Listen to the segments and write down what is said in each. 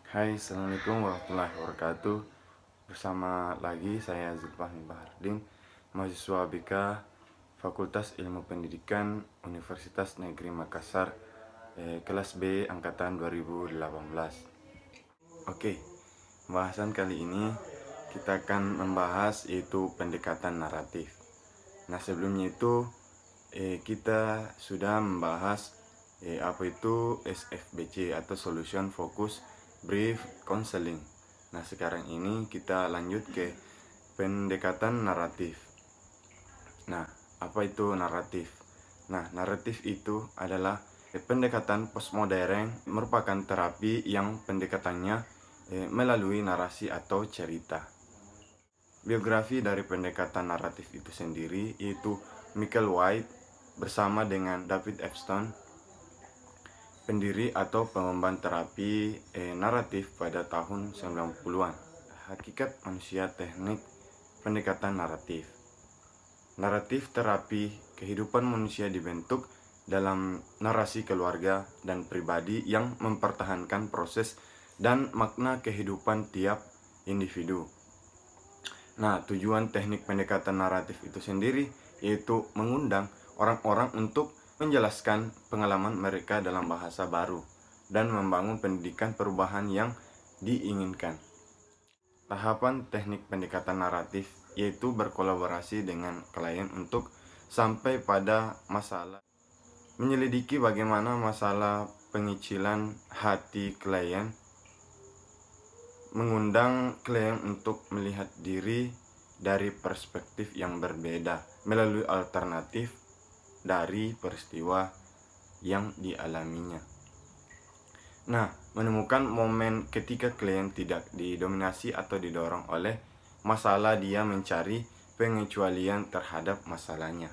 Hai, Assalamualaikum warahmatullahi wabarakatuh. Bersama lagi saya Zulfahmi Bahardin, mahasiswa BK Fakultas Ilmu Pendidikan Universitas Negeri Makassar, kelas B angkatan 2018. Oke, pembahasan kali ini kita akan membahas yaitu pendekatan naratif. Nah, sebelumnya itu kita sudah membahas apa itu SFBC atau Solution Focus Brief Counseling. Nah, sekarang ini kita lanjut ke pendekatan naratif. Nah, apa itu naratif? Nah, naratif itu adalah pendekatan postmodern, merupakan terapi yang pendekatannya melalui narasi atau cerita. Biografi dari pendekatan naratif itu sendiri yaitu Michael White bersama dengan David Epstein, pendiri atau pengemban terapi naratif pada tahun 90-an. Hakikat manusia teknik pendekatan naratif. Naratif terapi kehidupan manusia dibentuk dalam narasi keluarga dan pribadi yang mempertahankan proses dan makna kehidupan tiap individu. Nah, tujuan teknik pendekatan naratif itu sendiri yaitu mengundang orang-orang untuk menjelaskan pengalaman mereka dalam bahasa baru dan membangun pendidikan perubahan yang diinginkan. Tahapan teknik pendekatan naratif yaitu berkolaborasi dengan klien untuk sampai pada masalah. Menyelidiki bagaimana masalah pengicilan hati klien, mengundang klien untuk melihat diri dari perspektif yang berbeda melalui alternatif dari peristiwa yang dialaminya. Nah, menemukan momen ketika klien tidak didominasi atau didorong oleh masalah, dia mencari pengecualian terhadap masalahnya.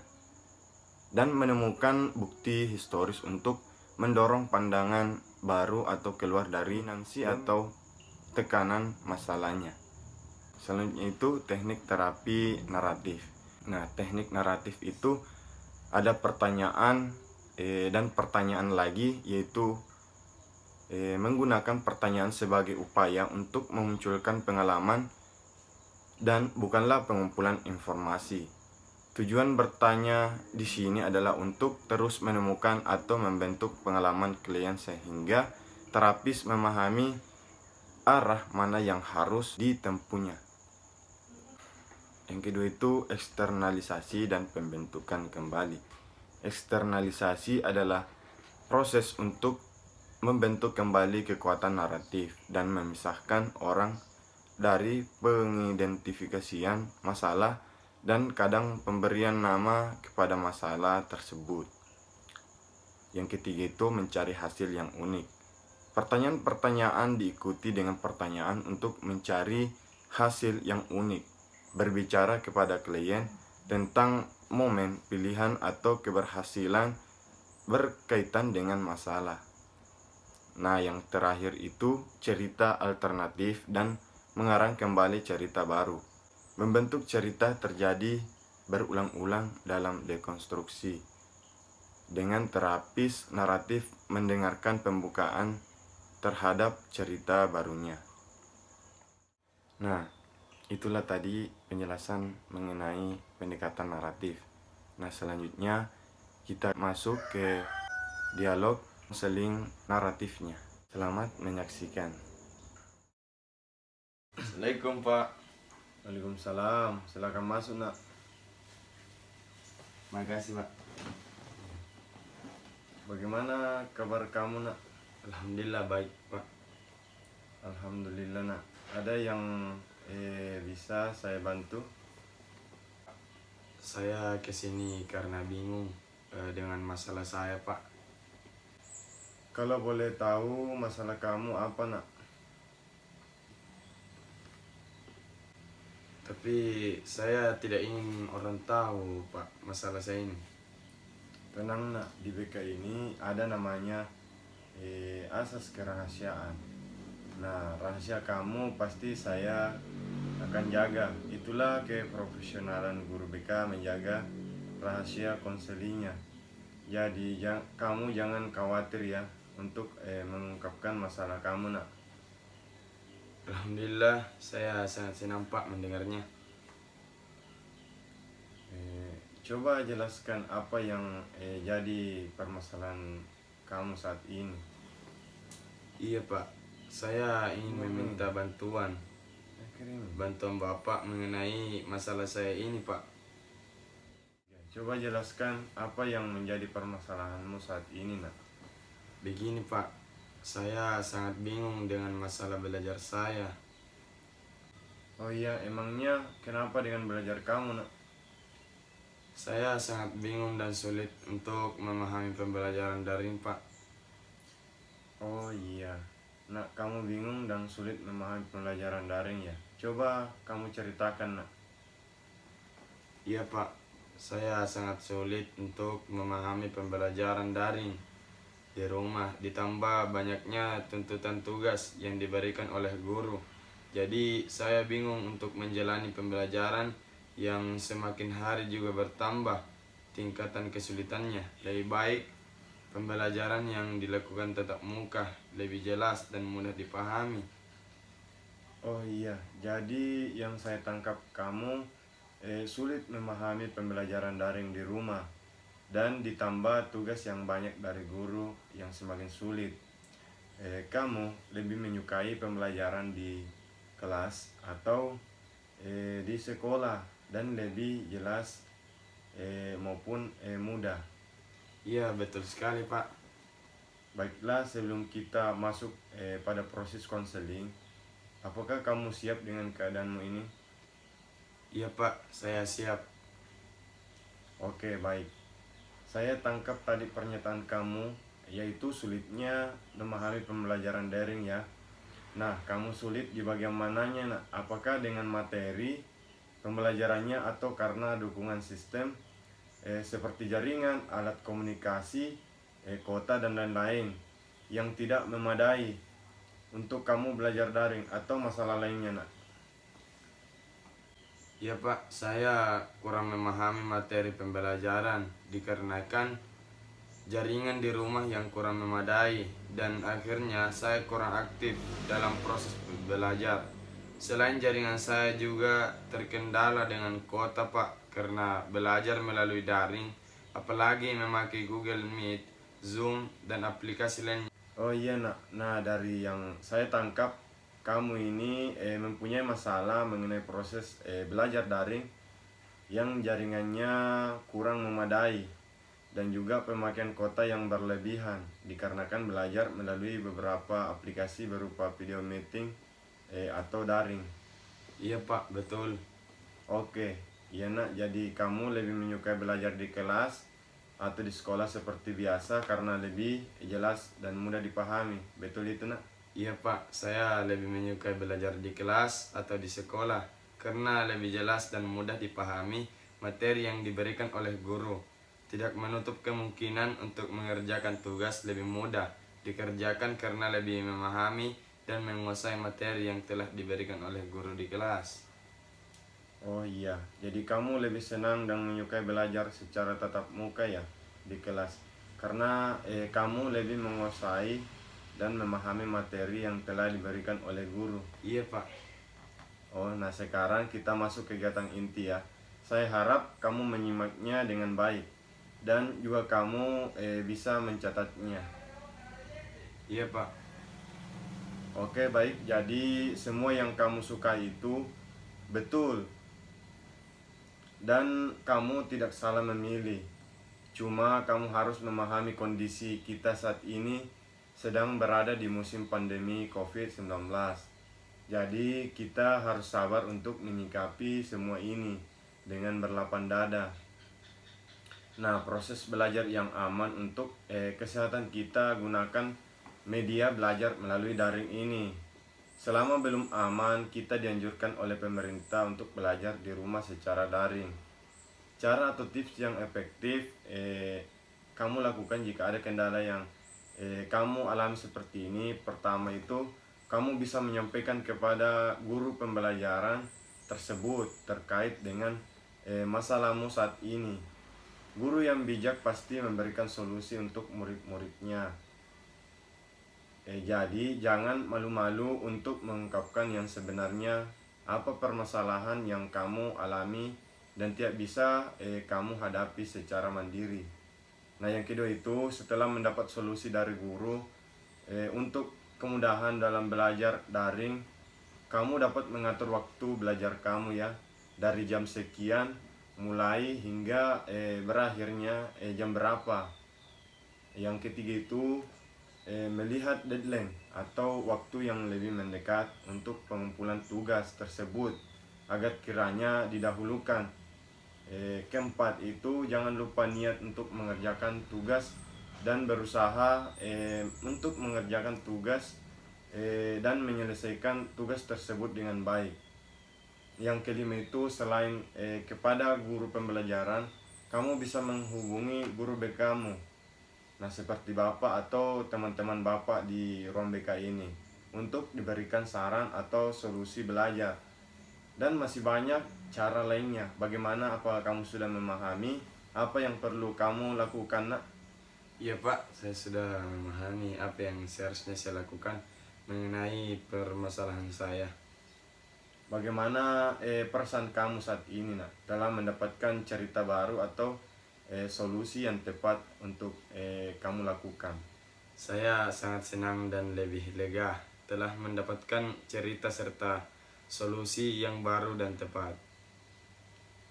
Dan menemukan bukti historis untuk mendorong pandangan baru atau keluar dari nansi atau tekanan masalahnya. Selanjutnya itu teknik terapi naratif. Nah, teknik naratif itu ada pertanyaan dan pertanyaan lagi, yaitu menggunakan pertanyaan sebagai upaya untuk memunculkan pengalaman dan bukanlah pengumpulan informasi. Tujuan bertanya di sini adalah untuk terus menemukan atau membentuk pengalaman klien sehingga terapis memahami arah mana yang harus ditempuhnya. Yang kedua itu eksternalisasi dan pembentukan kembali. Eksternalisasi adalah proses untuk membentuk kembali kekuatan naratif dan memisahkan orang dari pengidentifikasian masalah dan kadang pemberian nama kepada masalah tersebut. Yang ketiga itu mencari hasil yang unik. Pertanyaan-pertanyaan diikuti dengan pertanyaan untuk mencari hasil yang unik, berbicara kepada klien tentang momen, pilihan, atau keberhasilan berkaitan dengan masalah. Nah, yang terakhir itu cerita alternatif dan mengarang kembali cerita baru. Membentuk cerita terjadi berulang-ulang dalam dekonstruksi. Dengan terapis naratif mendengarkan pembukaan terhadap cerita barunya. Nah, itulah tadi penjelasan mengenai pendekatan naratif. Nah, selanjutnya kita masuk ke dialog konseling naratifnya. Selamat menyaksikan. Assalamualaikum, Pak. Waalaikumsalam. Silakan masuk, Nak. Makasih, Pak. Bagaimana kabar kamu, Nak? Alhamdulillah baik, Pak. Alhamdulillah, Nak. Ada yang bisa saya bantu? Saya kesini karena bingung dengan masalah saya, Pak. Kalau boleh tahu masalah kamu apa, Nak? Tapi saya tidak ingin orang tahu, Pak, masalah saya ini. Tenang, Nak. Di BK ini ada namanya asas kerahasiaan. Nah, rahasia kamu pasti saya akan jaga. Itulah keprofesionalan guru BK, menjaga rahasia konselingnya. Jadi kamu jangan khawatir ya untuk mengungkapkan masalah kamu, Nak. Alhamdulillah, saya sangat senang Pak mendengarnya. Coba jelaskan apa yang jadi permasalahan kamu saat ini. Iya Pak, saya ingin meminta bantuan Bapak mengenai masalah saya ini Pak. Coba jelaskan apa yang menjadi permasalahanmu saat ini, nak. Begini Pak, saya sangat bingung dengan masalah belajar saya. Oh iya, emangnya kenapa dengan belajar kamu, nak? Saya sangat bingung dan sulit untuk memahami pembelajaran daring Pak. Oh iya, nak, kamu bingung dan sulit memahami pembelajaran daring ya. Coba kamu ceritakan, nak. Iya Pak, saya sangat sulit untuk memahami pembelajaran daring di rumah, ditambah banyaknya tuntutan tugas yang diberikan oleh guru. Jadi saya bingung untuk menjalani pembelajaran yang semakin hari juga bertambah tingkatan kesulitannya. Lebih baik pembelajaran yang dilakukan tatap muka, lebih jelas dan mudah dipahami. Oh iya, jadi yang saya tangkap kamu sulit memahami pembelajaran daring di rumah dan ditambah tugas yang banyak dari guru yang semakin sulit. Kamu lebih menyukai pembelajaran di kelas atau di sekolah dan lebih jelas maupun mudah. Iya, betul sekali, Pak. Baiklah, sebelum kita masuk pada proses konseling, apakah kamu siap dengan keadaanmu ini? Iya, Pak, saya siap. Oke, baik. Saya tangkap tadi pernyataan kamu, yaitu sulitnya memahami pembelajaran daring ya. Nah, kamu sulit di bagian mananya, nak? Apakah dengan materi pembelajarannya atau karena dukungan sistem seperti jaringan, alat komunikasi, kuota dan lain-lain yang tidak memadai untuk kamu belajar daring atau masalah lainnya, nak? Iya, Pak, saya kurang memahami materi pembelajaran dikarenakan jaringan di rumah yang kurang memadai dan akhirnya saya kurang aktif dalam proses belajar. Selain jaringan, saya juga terkendala dengan kuota Pak, karena belajar melalui daring, apalagi memakai Google Meet, Zoom, dan aplikasi lain. Oh iya, nak. Nah, dari yang saya tangkap, kamu ini mempunyai masalah mengenai proses belajar daring yang jaringannya kurang memadai dan juga pemakaian kuota yang berlebihan dikarenakan belajar melalui beberapa aplikasi berupa video meeting atau daring. Iya Pak, betul. Oke, iya, nak. Jadi kamu lebih menyukai belajar di kelas atau di sekolah seperti biasa karena lebih jelas dan mudah dipahami. Betul itu, nak? Iya Pak, saya lebih menyukai belajar di kelas atau di sekolah karena lebih jelas dan mudah dipahami materi yang diberikan oleh guru. Tidak menutup kemungkinan untuk mengerjakan tugas lebih mudah dikerjakan karena lebih memahami dan menguasai materi yang telah diberikan oleh guru di kelas. Oh iya, jadi kamu lebih senang dan menyukai belajar secara tatap muka ya di kelas karena kamu lebih menguasai dan memahami materi yang telah diberikan oleh guru. Iya Pak. Oh, nah sekarang kita masuk kegiatan inti ya. Saya harap kamu menyimaknya dengan baik dan juga kamu bisa mencatatnya. Iya Pak. Oke, baik. Jadi semua yang kamu suka itu betul dan kamu tidak salah memilih. Cuma kamu harus memahami kondisi kita saat ini sedang berada di musim pandemi COVID-19. Jadi kita harus sabar untuk menyikapi semua ini dengan berlapang dada. Nah, proses belajar yang aman untuk kesehatan kita gunakan media belajar melalui daring ini. Selama belum aman, kita dianjurkan oleh pemerintah untuk belajar di rumah secara daring. Cara atau tips yang efektif kamu lakukan jika ada kendala yang kamu alami seperti ini. Pertama itu, kamu bisa menyampaikan kepada guru pembelajaran tersebut terkait dengan masalahmu saat ini. Guru yang bijak pasti memberikan solusi untuk murid-muridnya. Jadi jangan malu-malu untuk mengungkapkan yang sebenarnya apa permasalahan yang kamu alami dan tidak bisa kamu hadapi secara mandiri. Nah, yang kedua itu setelah mendapat solusi dari guru untuk kemudahan dalam belajar daring, kamu dapat mengatur waktu belajar kamu ya, dari jam sekian mulai hingga berakhirnya jam berapa. Yang ketiga itu melihat deadline atau waktu yang lebih mendekat untuk pengumpulan tugas tersebut agar kiranya didahulukan. Keempat itu jangan lupa niat untuk mengerjakan tugas dan berusaha untuk mengerjakan tugas dan menyelesaikan tugas tersebut dengan baik. Yang kelima itu selain kepada guru pembelajaran, kamu bisa menghubungi guru BK kamu. Nah, seperti Bapak atau teman-teman Bapak di ruang BK ini untuk diberikan saran atau solusi belajar. Dan masih banyak cara lainnya. Bagaimana, apakah kamu sudah memahami apa yang perlu kamu lakukan, Nak? Iya Pak, saya sudah memahami apa yang seharusnya saya lakukan mengenai permasalahan saya. Bagaimana perasaan kamu saat ini, Nak, dalam mendapatkan cerita baru atau solusi yang tepat untuk kamu lakukan? Saya sangat senang dan lebih lega telah mendapatkan cerita serta solusi yang baru dan tepat.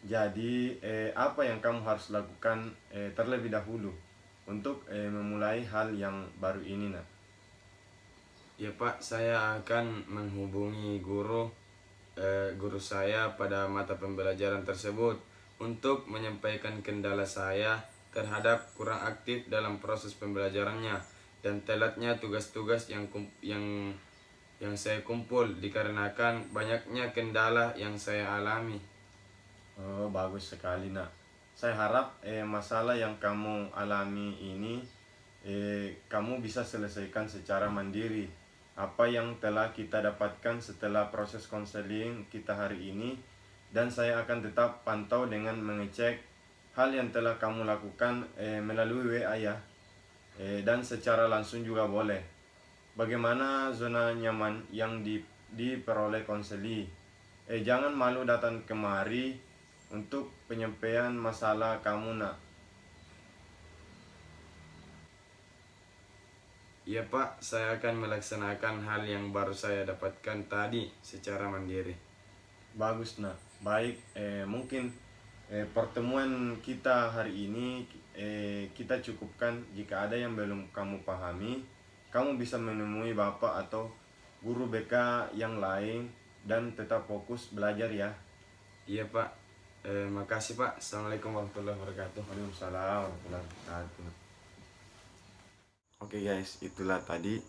Jadi apa yang kamu harus lakukan terlebih dahulu untuk memulai hal yang baru ini, Nak? Ya Pak, saya akan menghubungi guru saya pada mata pembelajaran tersebut untuk menyampaikan kendala saya terhadap kurang aktif dalam proses pembelajarannya dan telatnya tugas-tugas yang saya kumpul dikarenakan banyaknya kendala yang saya alami. Oh, bagus sekali, Nak. Saya harap masalah yang kamu alami ini kamu bisa selesaikan secara mandiri. Apa yang telah kita dapatkan setelah proses konseling kita hari ini, dan saya akan tetap pantau dengan mengecek hal yang telah kamu lakukan melalui WA ya, dan secara langsung juga boleh. Bagaimana zona nyaman yang diperoleh konseli? Jangan malu datang kemari untuk penyampaian masalah kamu, Nak. Ya Pak, saya akan melaksanakan hal yang baru saya dapatkan tadi secara mandiri. Bagus, Nak. Baik, mungkin pertemuan kita hari ini kita cukupkan. Jika ada yang belum kamu pahami, kamu bisa menemui Bapak atau guru BK yang lain dan tetap fokus belajar ya. Iya Pak, makasih Pak. Assalamualaikum warahmatullahi wabarakatuh. Waalaikumsalam warahmatullahi wabarakatuh. Oke guys, itulah tadi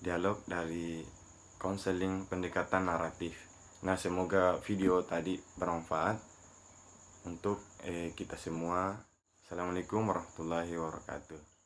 dialog dari konseling pendekatan naratif. Nah, semoga video tadi bermanfaat untuk kita semua. Assalamualaikum warahmatullahi wabarakatuh.